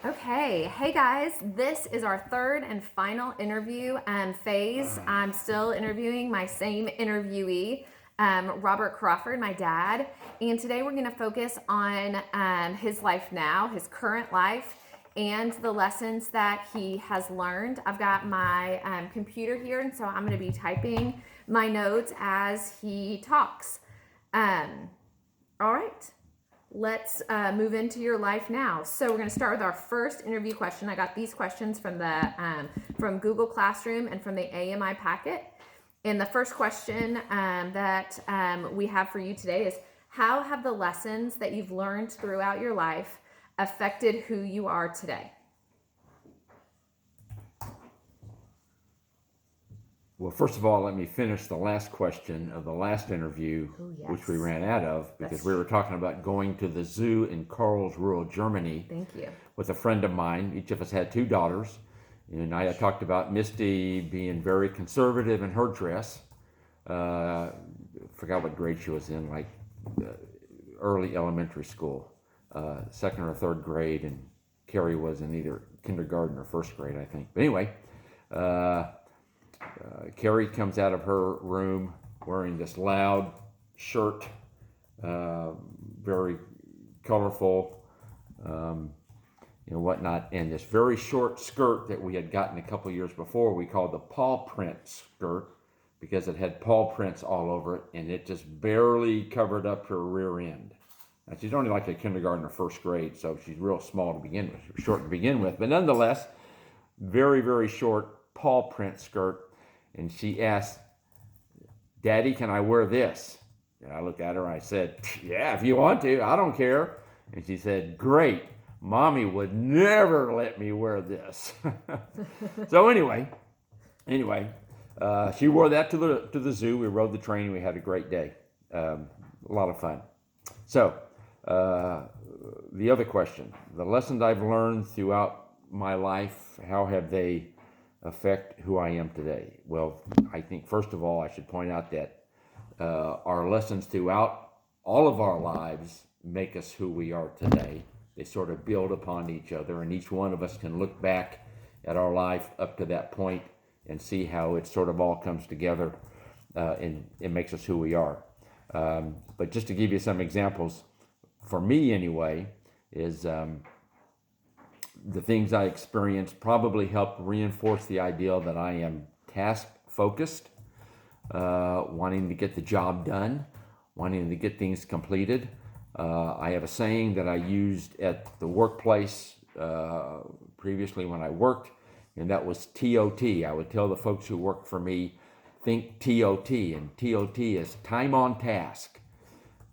Okay, hey guys, this is our third and final interview phase. I'm still interviewing my same interviewee, Robert Crawford, my dad, and today we're going to focus on his life now, his current life, and the lessons that he has learned. I've got my computer here, and so I'm going to be typing my notes as he talks. All right. Let's move into your life now. So we're going to start with our first interview question. I got these questions from Google Classroom and from the AMI packet. And the first question that we have for you today is, how have the lessons that you've learned throughout your life affected who you are today? Well, first of all, let me finish the last question of the last interview, yes. which we ran out of because we were talking about going to the zoo in Karlsruhe, Germany. Thank you. With a friend of mine. Each of us had two daughters. And I had talked about Misty being very conservative in her dress. Forgot what grade she was in, like early elementary school, second or third grade, and Carrie was in either kindergarten or first grade, I think. But anyway, Carrie comes out of her room wearing this loud shirt, very colorful, whatnot, and this very short skirt that we had gotten a couple years before. We called the paw print skirt because it had paw prints all over it, and it just barely covered up her rear end. Now, she's only like a kindergarten or first grade, so she's real small to begin with, short to begin with, but nonetheless, very, very short paw print skirt. And she asked, "Daddy, can I wear this?" And I looked at her and I said, "Yeah, if you want to, I don't care." And she said, "Great. Mommy would never let me wear this." So anyway, she wore that to the zoo. We rode the train. We had a great day. A lot of fun. So the other question, the lessons I've learned throughout my life, how have they affect who I am today? Well, I think first of all, I should point out that our lessons throughout all of our lives make us who we are today. They sort of build upon each other, and each one of us can look back at our life up to that point and see how it sort of all comes together and it makes us who we are. But just to give you some examples, for me anyway, is the things I experienced probably helped reinforce the idea that I am task focused, wanting to get the job done, wanting to get things completed. I have a saying that I used at the workplace previously when I worked, and that was TOT. I would tell the folks who work for me, think TOT, and TOT is time on task,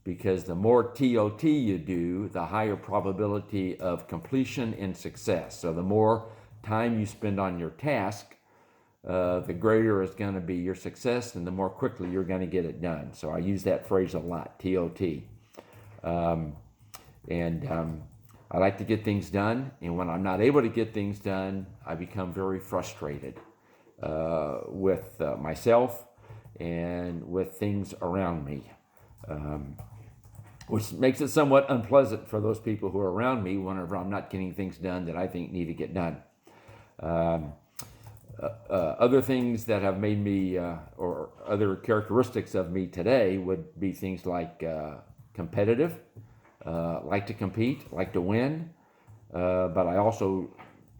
because the more TOT you do, the higher probability of completion and success. So the more time you spend on your task, the greater is going to be your success, and the more quickly you're going to get it done. So I use that phrase a lot, TOT. I like to get things done, and when I'm not able to get things done, I become very frustrated with myself and with things around me, which makes it somewhat unpleasant for those people who are around me whenever I'm not getting things done that I think need to get done. Other things that have made me, or other characteristics of me today, would be things like competitive, like to compete, like to win, but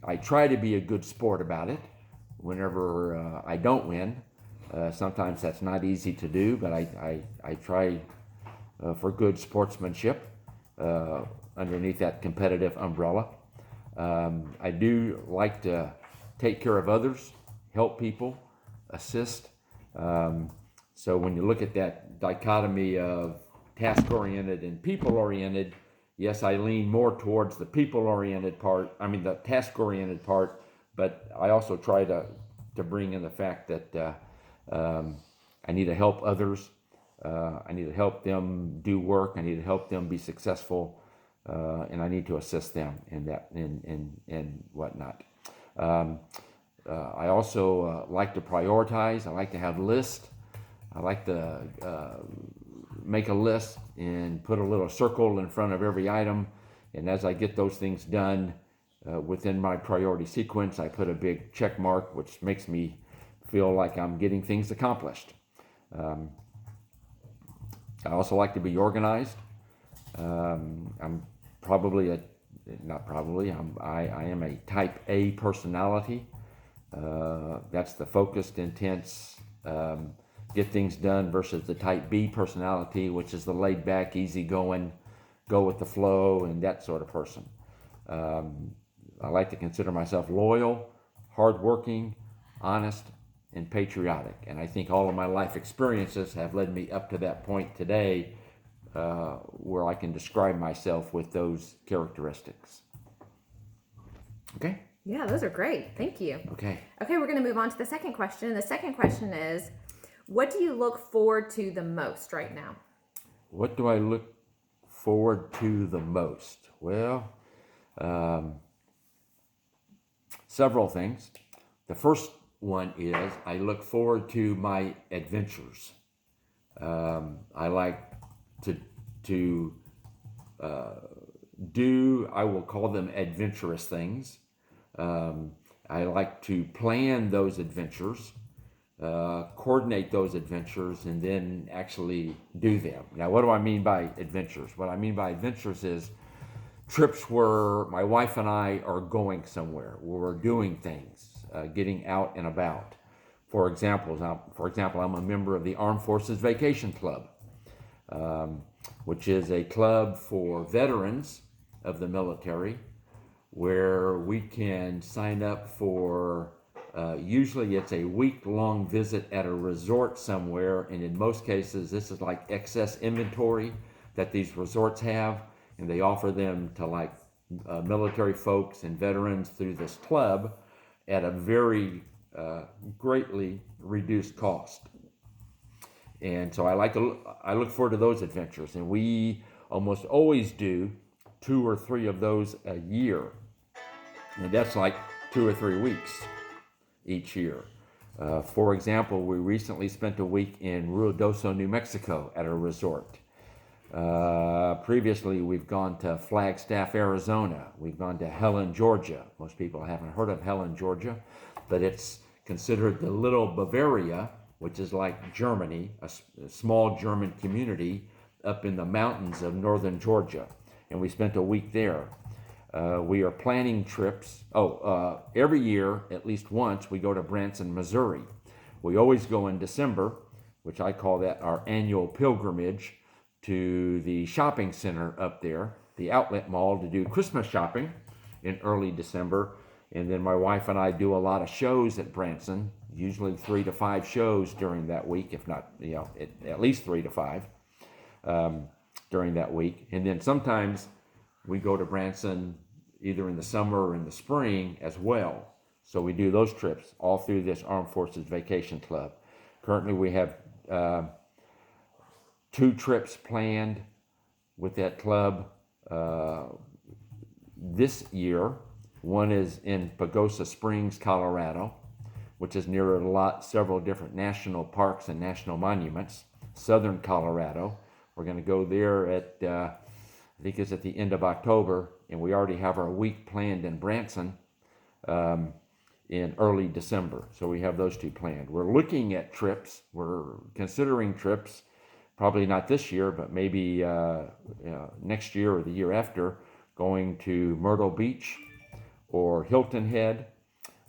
I try to be a good sport about it whenever I don't win. Sometimes that's not easy to do, but I try for good sportsmanship underneath that competitive umbrella. I do like to take care of others, help people, assist. So when you look at that dichotomy of task-oriented and people-oriented, yes, I lean more towards the people-oriented part, the task-oriented part, but I also try to bring in the fact that I need to help others. I need to help them do work. I need to help them be successful, and I need to assist them in that and whatnot. I also like to prioritize. I like to have lists. I like to make a list and put a little circle in front of every item. And as I get those things done, within my priority sequence, I put a big check mark, which makes me feel like I'm getting things accomplished. I also like to be organized. I'm probably a, not probably, I am a type A personality. That's the focused, intense, get things done versus the type B personality, which is the laid back, easygoing, go with the flow, and that sort of person. I like to consider myself loyal, hardworking, honest, and patriotic. And I think all of my life experiences have led me up to that point today where I can describe myself with those characteristics. Okay? Yeah, those are great. Thank you. Okay. Okay, we're going to move on to the second question. The second question is, what do you look forward to the most right now? What do I look forward to the most? Well, several things. The first one is I look forward to my adventures. I like to do, I will call them adventurous things. I like to plan those adventures, coordinate those adventures, and then actually do them. Now, what do I mean by adventures? What I mean by adventures is trips where my wife and I are going somewhere, where we're doing things, getting out and about. For example, I'm a member of the Armed Forces Vacation Club, which is a club for veterans of the military, where we can sign up for, usually it's a week-long visit at a resort somewhere, and in most cases this is like excess inventory that these resorts have, and they offer them to like military folks and veterans through this club at a very greatly reduced cost. And so I look forward to those adventures, and we almost always do 2 or 3 of those a year, and that's like 2 or 3 weeks each year. For example, we recently spent a week in Ruidoso, New Mexico at a resort. Previously, we've gone to Flagstaff, Arizona. We've gone to Helen, Georgia. Most people haven't heard of Helen, Georgia, but it's considered the little Bavaria, which is like Germany, a small German community up in the mountains of northern Georgia. And we spent a week there. We are planning trips. Every year, at least once, we go to Branson, Missouri. We always go in December, which I call that our annual pilgrimage to the shopping center up there, the outlet mall, to do Christmas shopping in early December. And then my wife and I do a lot of shows at Branson, usually 3 to 5 shows during that week, if not, at least 3 to 5 during that week. And then sometimes we go to Branson either in the summer or in the spring as well. So we do those trips all through this Armed Forces Vacation Club. Currently we have 2 trips planned with that club this year. One is in Pagosa Springs, Colorado, which is near several different national parks and national monuments. Southern Colorado. We're going to go there at, I think it's at the end of October, and we already have our week planned in Branson in early December. So we have those 2 planned. We're looking at trips. We're considering trips, probably not this year, but maybe next year or the year after, going to Myrtle Beach or Hilton Head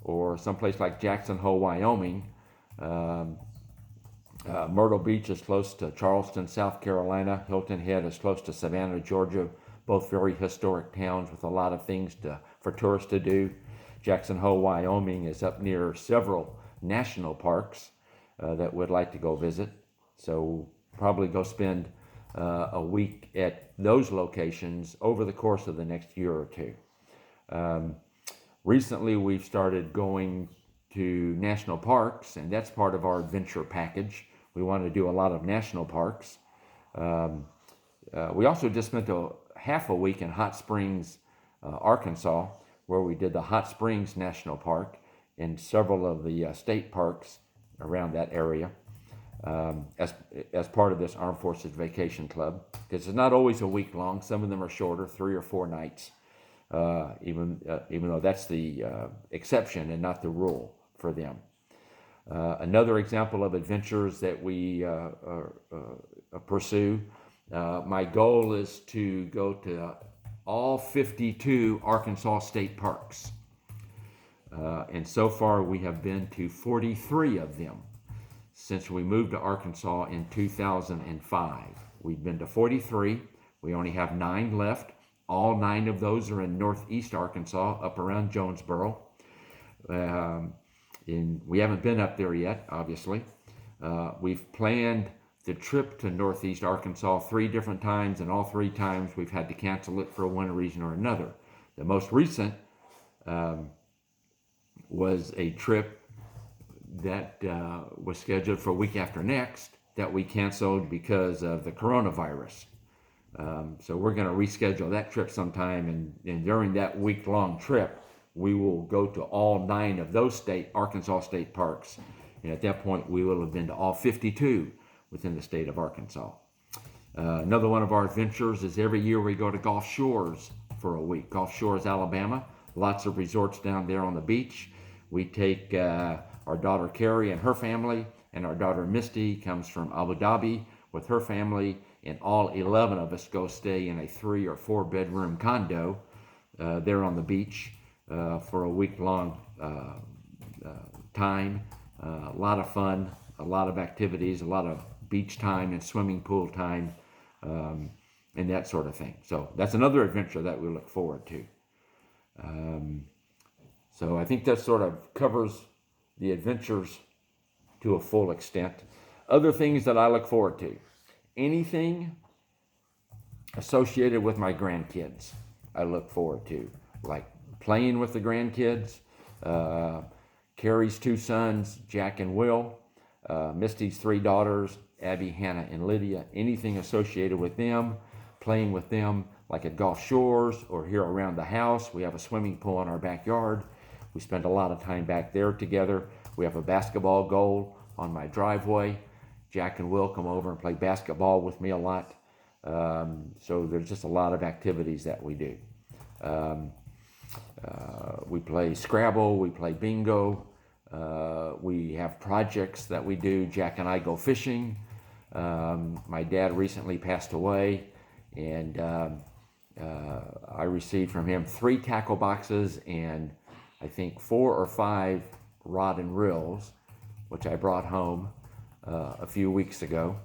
or someplace like Jackson Hole, Wyoming. Myrtle Beach is close to Charleston, South Carolina. Hilton Head is close to Savannah, Georgia. Both very historic towns with a lot of things for tourists to do. Jackson Hole, Wyoming is up near several national parks that we'd like to go visit. So probably go spend a week at those locations over the course of the next year or 2. Recently, we've started going to national parks, and that's part of our adventure package. We want to do a lot of national parks. We also just spent half a week in Hot Springs, Arkansas, where we did the Hot Springs National Park and several of the state parks around that area as part of this Armed Forces Vacation Club. Because it's not always a week long. Some of them are shorter, 3 or 4 nights. even though that's the exception and not the rule for them. Another example of adventures that we pursue, my goal is to go to all 52 Arkansas state parks. And so far we have been to 43 of them since we moved to Arkansas in 2005. We've been to 43. We only have 9 left. All 9 of those are in northeast Arkansas, up around Jonesboro. And we haven't been up there yet, obviously. We've planned the trip to northeast Arkansas 3 different times, and all 3 times we've had to cancel it for one reason or another. The most recent was a trip that was scheduled for a week after next that we canceled because of the coronavirus. So we're going to reschedule that trip sometime, and during that week-long trip, we will go to all 9 of those Arkansas state parks. And at that point, we will have been to all 52 within the state of Arkansas. Another one of our adventures is every year we go to Gulf Shores for a week. Gulf Shores, Alabama. Lots of resorts down there on the beach. We take our daughter Carrie and her family, and our daughter Misty comes from Abu Dhabi with her family, and all 11 of us go stay in a 3 or 4 bedroom condo there on the beach for a week-long time. A lot of fun, a lot of activities, a lot of beach time and swimming pool time, and that sort of thing. So that's another adventure that we look forward to. So I think that sort of covers the adventures to a full extent. Other things that I look forward to. Anything associated with my grandkids, I look forward to. Like playing with the grandkids, Carrie's 2 sons, Jack and Will, Misty's 3 daughters, Abby, Hannah, and Lydia. Anything associated with them, playing with them, like at Gulf Shores or here around the house. We have a swimming pool in our backyard. We spend a lot of time back there together. We have a basketball goal on my driveway. Jack and Will come over and play basketball with me a lot. So there's just a lot of activities that we do. We play Scrabble, we play bingo. We have projects that we do. Jack and I go fishing. My dad recently passed away, and I received from him 3 tackle boxes and I think 4 or 5 rod and reels, which I brought home a few weeks ago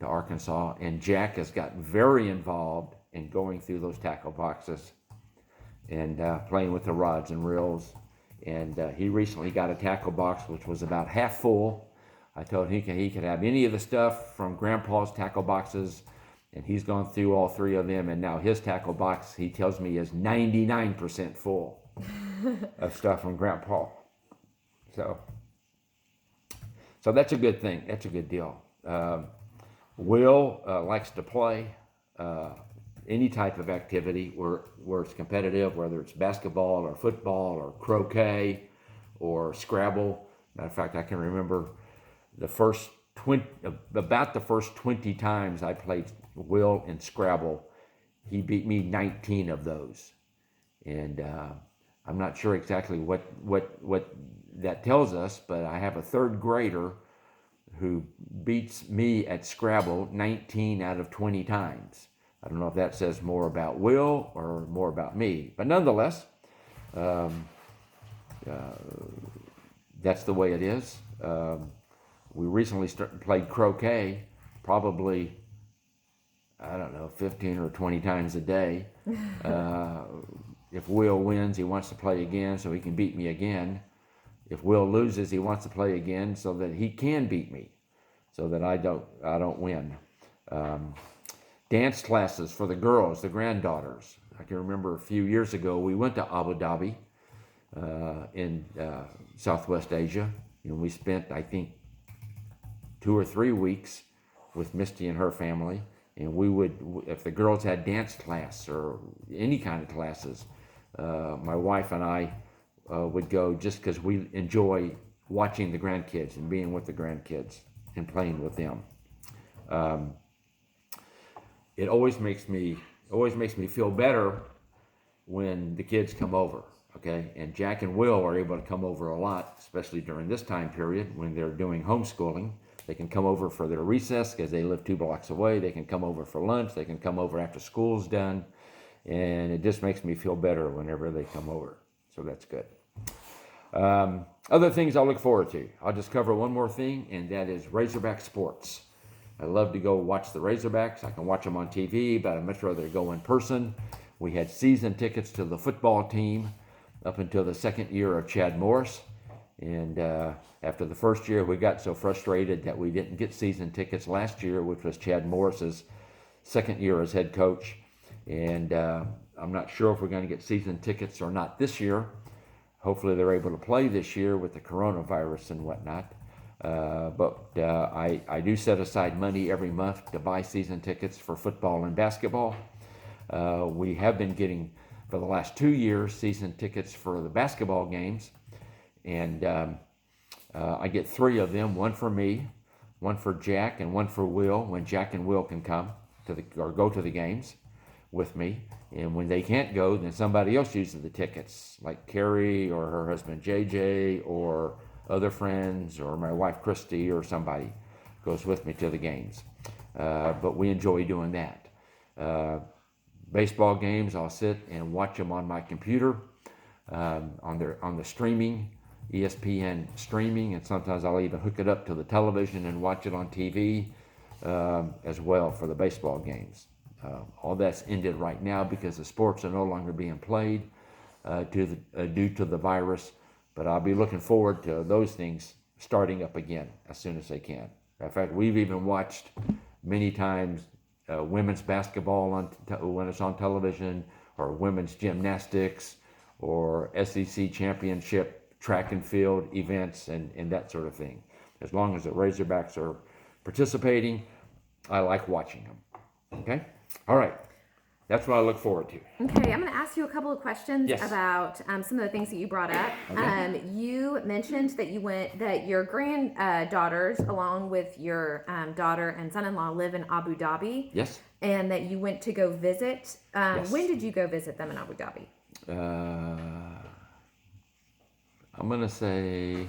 to Arkansas. And Jack has gotten very involved in going through those tackle boxes and playing with the rods and reels. And he recently got a tackle box which was about half full. I told him he could have any of the stuff from Grandpa's tackle boxes, and he's gone through all 3 of them, and now his tackle box, he tells me, is 99% full of stuff from Grandpa. So that's a good thing. That's a good deal. Will likes to play any type of activity where it's competitive, whether it's basketball or football or croquet or Scrabble. Matter of fact, I can remember about the first 20 times I played Will in Scrabble, he beat me 19 of those. And I'm not sure exactly what that tells us, but I have a 3rd grader who beats me at Scrabble 19 out of 20 times. I don't know if that says more about Will or more about me, but nonetheless, that's the way it is. We recently played croquet, probably, I don't know, 15 or 20 times a day. If Will wins, he wants to play again so he can beat me again. If Will loses, he wants to play again so that he can beat me, so that I don't win. Dance classes for the girls, the granddaughters. I can remember a few years ago we went to Abu Dhabi in Southwest Asia, and we spent, I think, 2 or 3 weeks with Misty and her family. And we would, if the girls had dance class or any kind of classes, my wife and I would go just because we enjoy watching the grandkids and being with the grandkids and playing with them. It always makes me feel better when the kids come over, okay? And Jack and Will are able to come over a lot, especially during this time period when they're doing homeschooling. They can come over for their recess because they live 2 blocks away. They can come over for lunch. They can come over after school's done. And it just makes me feel better whenever they come over. So that's good. Other things I look forward to. I'll just cover one more thing, and that is Razorback sports. I love to go watch the Razorbacks. I can watch them on TV, but I'd much rather go in person. We had season tickets to the football team up until the second year of Chad Morris. And after the first year, we got so frustrated that we didn't get season tickets last year, which was Chad Morris's second year as head coach. And I'm not sure if we're going to get season tickets or not this year. Hopefully they're able to play this year with the coronavirus and whatnot. But I do set aside money every month to buy season tickets for football and basketball. We have been getting, for the last 2 years, season tickets for the basketball games. And I get 3 of them, one for me, one for Jack, and one for Will, when Jack and Will can come or go to the games with me. And when they can't go, then somebody else uses the tickets, like Carrie or her husband JJ or other friends or my wife Christy or somebody goes with me to the games. But we enjoy doing that. Baseball games, I'll sit and watch them on my computer, on the streaming, ESPN streaming, and sometimes I'll even hook it up to the television and watch it on TV as well for the baseball games. All that's ended right now because the sports are no longer being played due to the virus, but I'll be looking forward to those things starting up again as soon as they can. In fact, we've even watched many times women's basketball when it's on television, or women's gymnastics, or SEC championship track and field events and that sort of thing. As long as the Razorbacks are participating, I like watching them. Okay? All right. That's what I look forward to. Okay, I'm going to ask you a couple of questions Yes. about some of the things that you brought up. Okay. You mentioned that your granddaughters, along with your daughter and son-in-law, live in Abu Dhabi. Yes. And that you went to go visit. Yes. When did you go visit them in Abu Dhabi? I'm going to say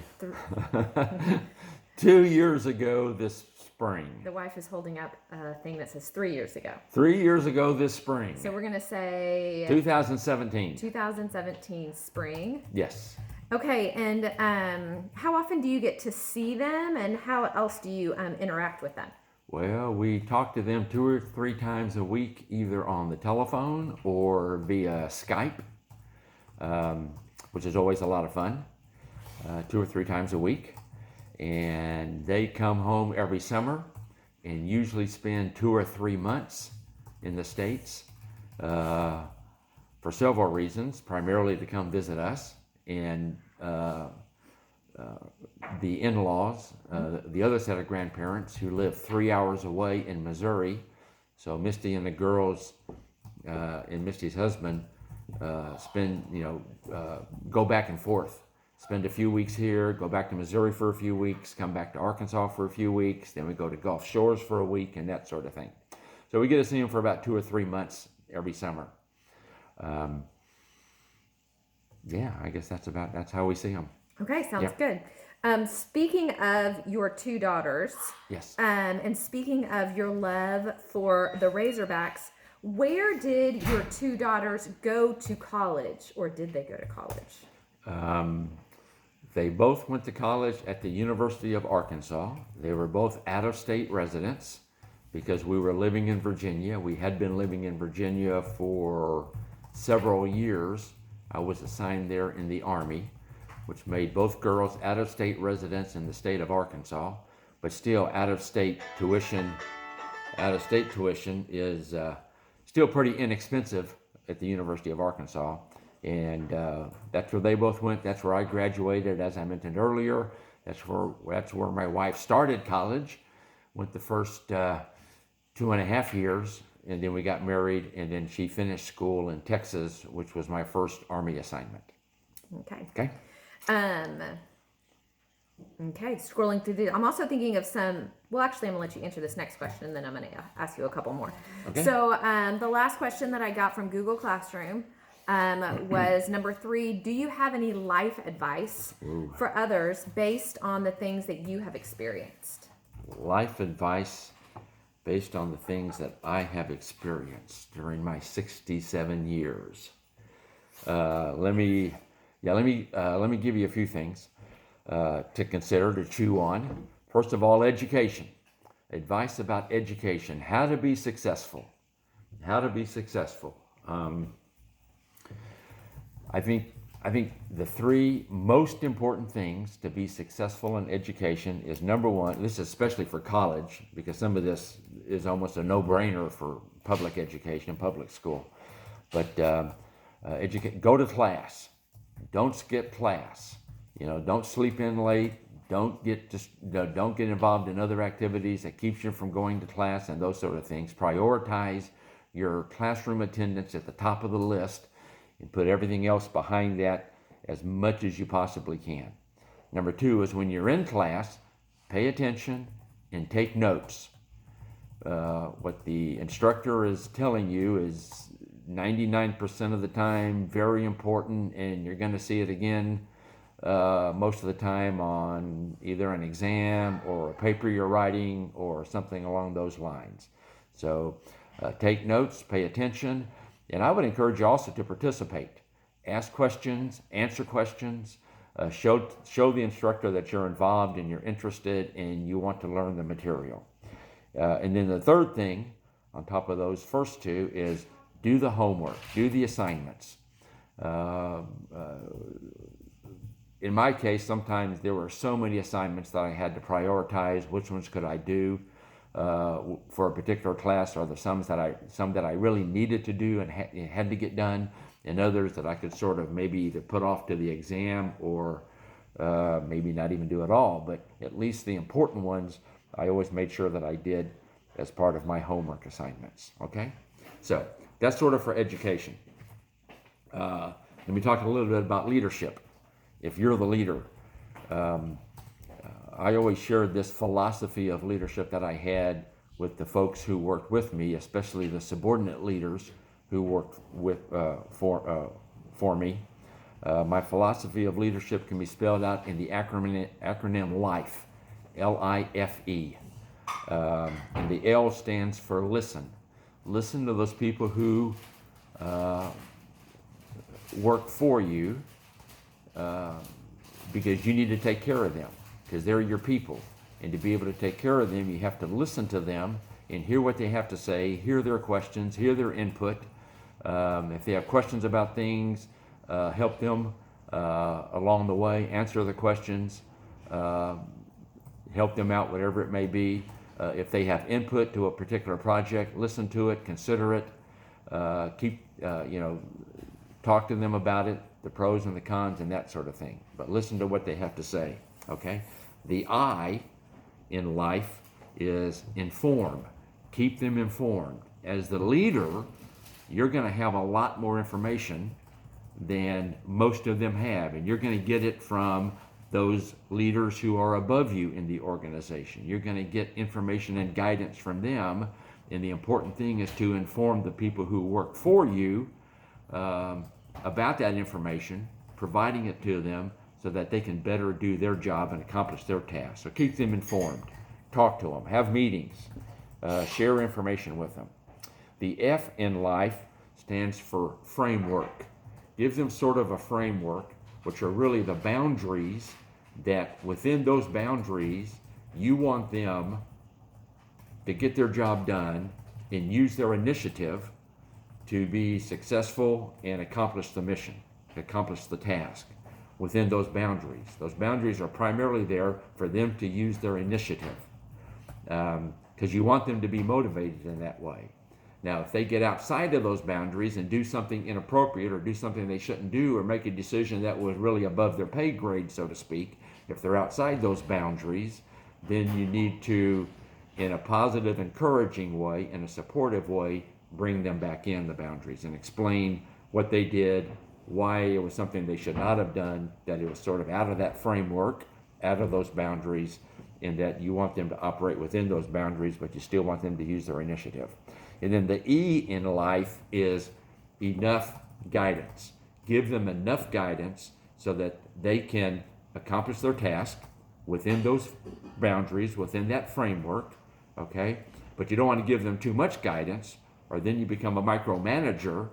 2 years ago this spring. The wife is holding up a thing that says 3 years ago. 3 years ago this spring. So we're going to say 2017. 2017 spring. Yes. Okay, and how often do you get to see them, and how else do you interact with them? Well, we talk to them 2 or 3 times a week, either on the telephone or via Skype, which is always a lot of fun, 2 or 3 times a week. And they come home every summer and usually spend 2 or 3 months in the States for several reasons, primarily to come visit us and the in-laws, the other set of grandparents who live 3 hours away in Missouri. So Misty and the girls and Misty's husband go back and forth. Spend a few weeks here, go back to Missouri for a few weeks, come back to Arkansas for a few weeks, then we go to Gulf Shores for a week and that sort of thing. So we get to see them for about 2 or 3 months every summer. I guess that's how we see them. Okay, sounds good. Speaking of your 2 daughters, yes, and speaking of your love for the Razorbacks, where did your 2 daughters go to college, or did they go to college? They both went to college at the University of Arkansas. They were both out-of-state residents because we were living in Virginia. We had been living in Virginia for several years. I was assigned there in the Army, which made both girls out-of-state residents in the state of Arkansas, but still out-of-state tuition is still pretty inexpensive at the University of Arkansas. And that's where they both went. That's where I graduated, as I mentioned earlier. That's where my wife started college. Went the first 2.5 years, and then we got married, and then she finished school in Texas, which was my first Army assignment. Okay. Okay. Okay, scrolling through I'm also thinking of some, well, actually, I'm going to let you answer this next question, and then I'm going to ask you a couple more. Okay. So the last question that I got from Google Classroom was number 3. Do you have any life advice for others based on the things that you have experienced? Life advice based on the things that I have experienced during my 67 years. Let me give you a few things to consider, to chew on. First of all, education. Advice about education, how to be successful. I think the 3 most important things to be successful in education is, number 1, this is especially for college, because some of this is almost a no-brainer for public education, public school. But go to class. Don't skip class. Don't sleep in late. Don't get involved in other activities that keeps you from going to class and those sort of things. Prioritize your classroom attendance at the top of the list and put everything else behind that as much as you possibly can. Number 2 is, when you're in class, pay attention and take notes. What the instructor is telling you is 99% of the time very important, and you're going to see it again most of the time on either an exam or a paper you're writing or something along those lines. So take notes, pay attention, and I would encourage you also to participate. Ask questions, answer questions, show the instructor that you're involved and you're interested and you want to learn the material. And then the third thing, on top of those first 2, is do the homework, do the assignments. In my case, sometimes there were so many assignments that I had to prioritize which ones could I do for a particular class, or some that I really needed to do and had to get done, and others that I could sort of maybe either put off to the exam or maybe not even do at all. But at least the important ones, I always made sure that I did as part of my homework assignments. Okay, so that's sort of for education. Let me talk a little bit about leadership. If you're the leader, I always shared this philosophy of leadership that I had with the folks who worked with me, especially the subordinate leaders who worked for me. My philosophy of leadership can be spelled out in the acronym LIFE, L-I-F-E. And the L stands for listen. Listen to those people who work for you, because you need to take care of them, because they're your people. And to be able to take care of them, you have to listen to them and hear what they have to say, hear their questions, hear their input. If they have questions about things, help them along the way, answer the questions, help them out, whatever it may be. If they have input to a particular project, listen to it, consider it, talk to them about it, the pros and the cons and that sort of thing. But listen to what they have to say, okay? The I in life is inform. Keep them informed. As the leader, you're going to have a lot more information than most of them have, and you're going to get it from those leaders who are above you in the organization. You're going to get information and guidance from them, and the important thing is to inform the people who work for you about that information, providing it to them so that they can better do their job and accomplish their tasks. So keep them informed, talk to them, have meetings, share information with them. The F in life stands for framework. Give them sort of a framework, which are really the boundaries that within those boundaries, you want them to get their job done and use their initiative to be successful and accomplish the mission, accomplish the task within those boundaries. Those boundaries are primarily there for them to use their initiative, because you want them to be motivated in that way. Now, if they get outside of those boundaries and do something inappropriate or do something they shouldn't do or make a decision that was really above their pay grade, so to speak, if they're outside those boundaries, then you need to, in a positive, encouraging way, in a supportive way, bring them back in the boundaries and explain what they did, why it was something they should not have done, that it was sort of out of that framework, out of those boundaries, and that you want them to operate within those boundaries, but you still want them to use their initiative. And then the E in life is enough guidance. Give them enough guidance so that they can accomplish their task within those boundaries, within that framework, okay? But you don't want to give them too much guidance, or then you become a micromanager,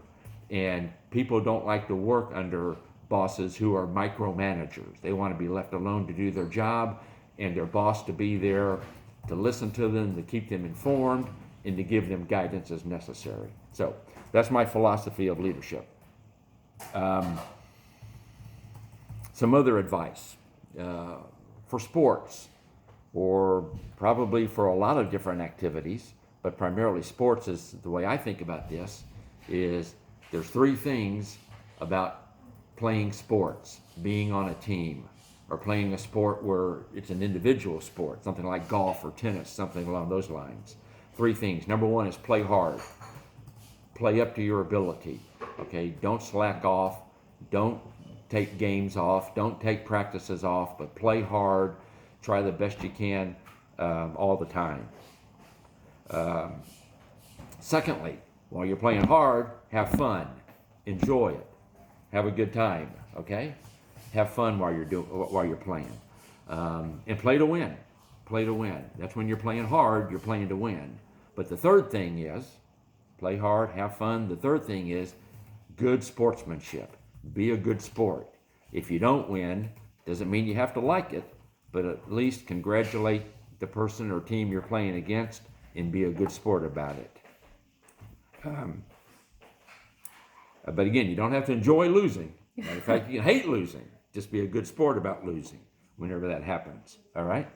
and people don't like to work under bosses who are micromanagers. They want to be left alone to do their job, and their boss to be there to listen to them, to keep them informed, and to give them guidance as necessary. So that's my philosophy of leadership. Some other advice for sports, or probably for a lot of different activities, but primarily sports is the way I think about this, is there's three things about playing sports, being on a team, or playing a sport where it's an individual sport, something like golf or tennis, something along those lines. Three things. Number one is play hard. Play up to your ability. Okay, don't slack off. Don't take games off. Don't take practices off, but play hard. Try the best you can all the time. Secondly, while you're playing hard, have fun. Enjoy it. Have a good time. Okay, have fun while you're playing, and play to win. Play to win. That's when you're playing hard. You're playing to win. But the third thing is play hard, have fun. The third thing is good sportsmanship. Be a good sport. If you don't win, doesn't mean you have to like it, but at least congratulate the person or team you're playing against and be a good sport about it. But again, you don't have to enjoy losing. Matter of fact, you can hate losing. Just be a good sport about losing whenever that happens. All right?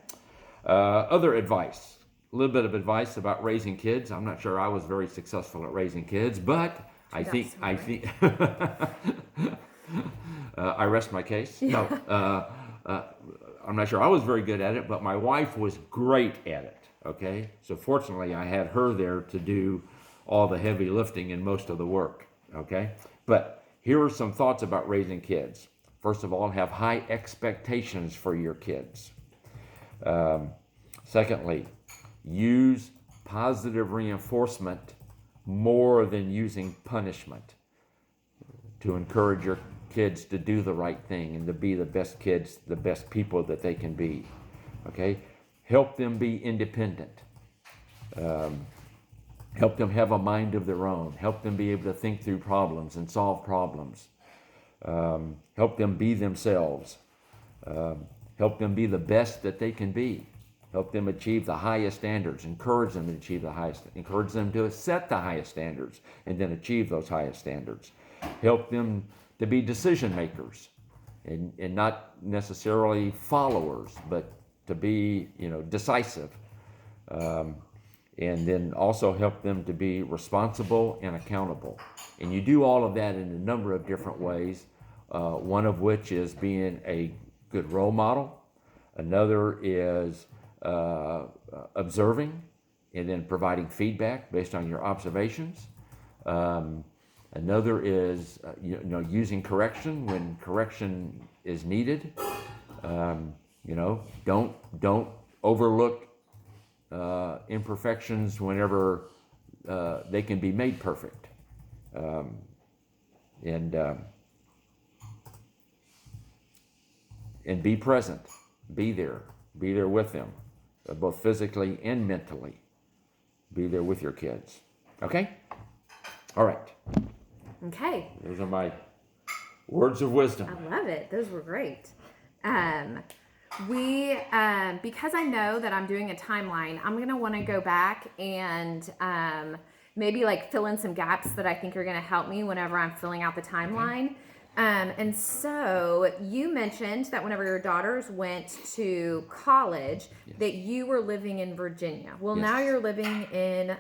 Other advice. A little bit of advice about raising kids. I'm not sure I was very I raising kids, but I think I rest my case. No, I'm not sure I was very good at it, but my wife was great at it. Okay, so fortunately I had her there to do all the heavy lifting and most of the work. Okay, but here are some thoughts about raising kids. First of all, have high expectations for your kids. Secondly, use positive reinforcement more than using punishment to encourage your kids to do the right thing and to be the best kids, the best people that they can be. Okay? Help them be independent. Help them have a mind of their own. Help them be able to think through problems and solve problems. Help them be themselves. Help them be the best that they can be. Help them achieve the highest standards. Encourage them to achieve the highest. Encourage them to set the highest standards and then achieve those highest standards. Help them to be decision makers and not necessarily followers, but to be, decisive. And then also help them to be responsible and accountable. And you do all of that in a number of different ways, one of which is being a good role model. Another is observing and then providing feedback based on your observations. Another is using correction when correction is needed. Don't overlook imperfections whenever they can be made perfect. And be present. Be there with them, both physically and mentally. Be there with your kids. Okay? All right. Okay. Those are my words of wisdom. I love it. Those were great. Because I know that I'm doing a timeline, I'm going to want to go back and maybe fill in some gaps that I think are going to help me whenever I'm filling out the timeline. Okay. And so you mentioned that whenever your daughters went to college, yes, that you were living in Virginia. Well, yes, now you're living in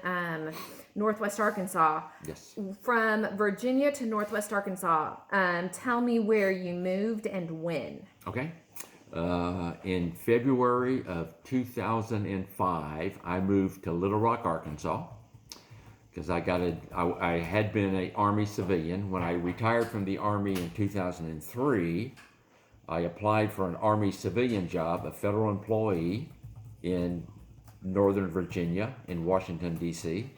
Northwest Arkansas. Yes. From Virginia to Northwest Arkansas, tell me where you moved and when. Okay. In February of 2005, I moved to Little Rock, Arkansas, because I had been an Army civilian. When I retired from the Army in 2003, I applied for an Army civilian job, a federal employee in Northern Virginia, in Washington, D.C.,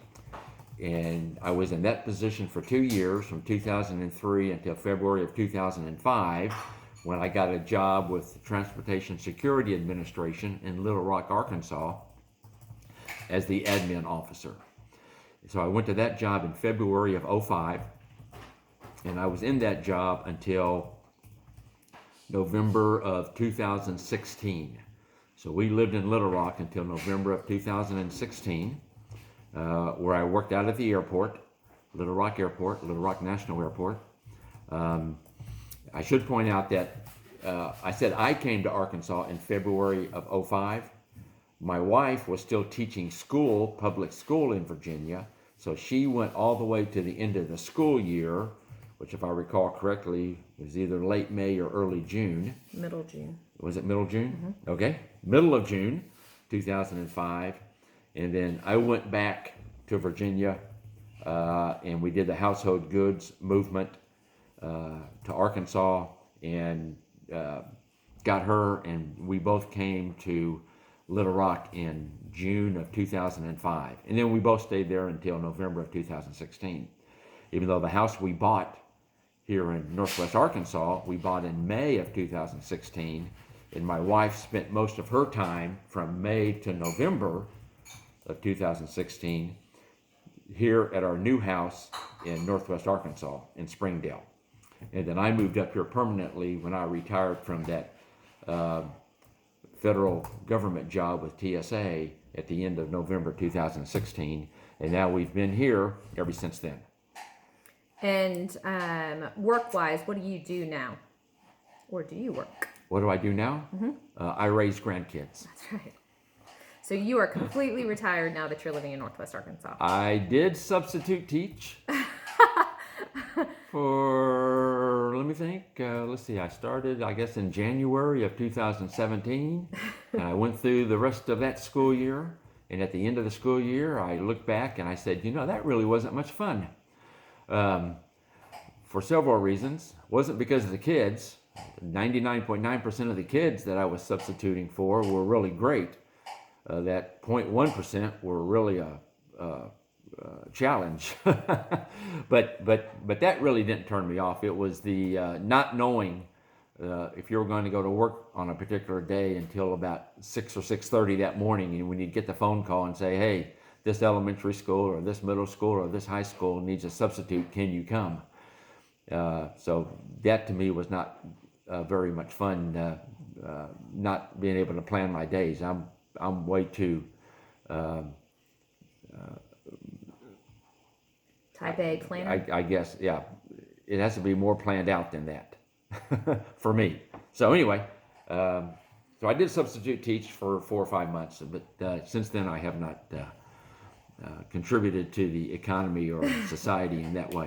And I was in that position for 2 years, from 2003 until February of 2005, when I got a job with the Transportation Security Administration in Little Rock, Arkansas, as the admin officer. So I went to that job in February of '05, and I was in that job until November of 2016. So we lived in Little Rock until November of 2016, where I worked out at the airport, Little Rock Airport, Little Rock National Airport. I should point out that I said I came to Arkansas in February of '05. My wife was still teaching school, public school in Virginia, so she went all the way to the end of the school year, which, if I recall correctly, was either late May or early June. Middle June. Was it middle June? Mm-hmm. Okay, middle of June, 2005. And then I went back to Virginia, and we did the household goods movement to Arkansas, and got her, and we both came to Little Rock in June of 2005. And then we both stayed there until November of 2016. Even though the house we bought here in Northwest Arkansas, we bought in May of 2016, and my wife spent most of her time from May to November of 2016 here at our new house in Northwest Arkansas in Springdale. And then I moved up here permanently when I retired from that federal government job with TSA at the end of November 2016, and now we've been here ever since then. And work-wise, what do you do now? Or do you work? What do I do now? Mm-hmm. I raise grandkids. That's right. So you are completely retired now that you're living in Northwest Arkansas. I did substitute teach for, let me think, let's see, I started, I guess, in January of 2017, and I went through the rest of that school year, and at the end of the school year, I looked back and I said, that really wasn't much fun. For several reasons. It wasn't because of the kids. 99.9% of the kids that I was substituting for were really great. That 0.1% were really a challenge. but that really didn't turn me off. It was the not knowing if you were going to go to work on a particular day until about 6 or 6:30 that morning, and when you'd get the phone call and say, hey, this elementary school or this middle school or this high school needs a substitute, can you come? So that to me was not very much fun, not being able to plan my days. I'm way too type A planner? I guess, yeah. It has to be more planned out than that for me. So anyway, so I did substitute teach for 4 or 5 months, but since then I have not contributed to the economy or society in that way.